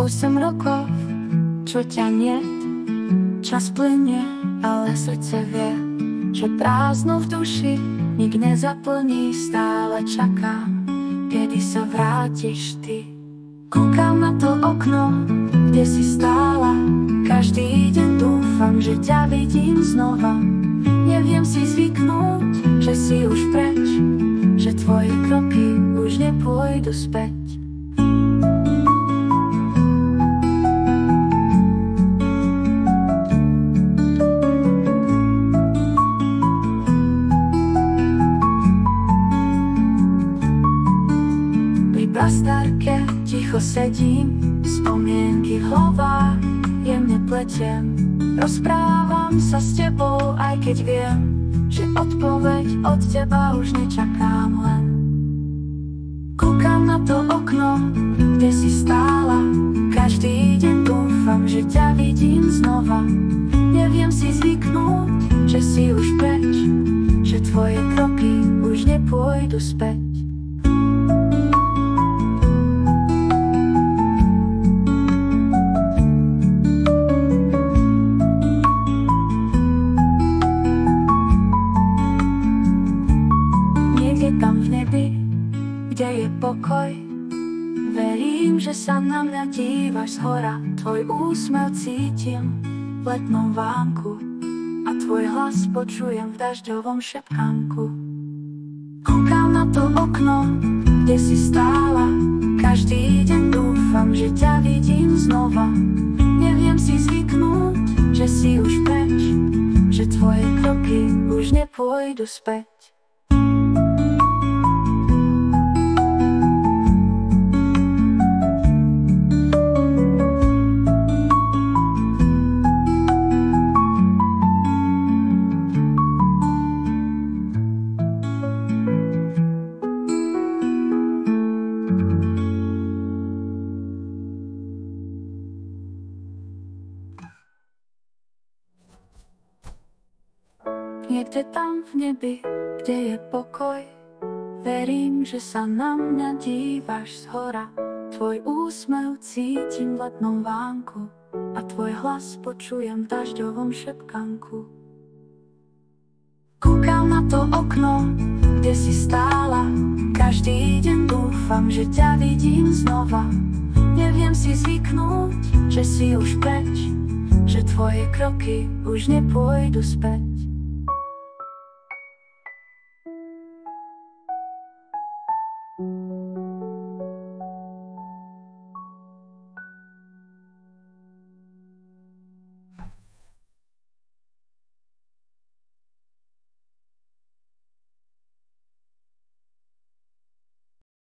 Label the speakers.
Speaker 1: 8 rokov, čo ťa niet, čas plynie, ale srdce vie, že prázdno v duši nik nezaplní. Stále čakám, kedy sa vrátiš ty. Kúkam na to okno, kde si stála. Každý deň dúfam, že ťa vidím znova. Neviem si zvyknúť, že si už preč, že tvoje kroky už nepôjdu späť. Pri prastárke ticho sedím, spomienky v hlavách jemne pletiem. Rozprávam sa s tebou, aj keď viem, že odpoveď od teba už nečakám len. Kúkam na to okno, kde si stála. Každý deň dúfam, že ťa vidím znova. Neviem si zvyknúť, že si už preč, že tvoje kroky už nepôjdu späť. Tam v nebi, kde je pokoj, verím, že sa na mňa dívaš zhora. Tvoj úsmev cítim v letnom vánku a tvoj hlas počujem v dažďovom šepkánku. Kúkam na to okno, kde si stála. Každý deň dúfam, že ťa vidím znova. Neviem si zvyknúť, že si už preč, že tvoje kroky už nepôjdu späť. Niekde tam v nebi, kde je pokoj, verím, že sa na mňa dívaš zhora. Tvoj úsmev cítim v letnom vánku a tvoj hlas počujem v dažďovom šepkánku. Kúkam na to okno, kde si stála. Každý deň dúfam, že ťa vidím znova. Neviem si zvyknúť, že si už preč, že tvoje kroky už nepôjdu späť.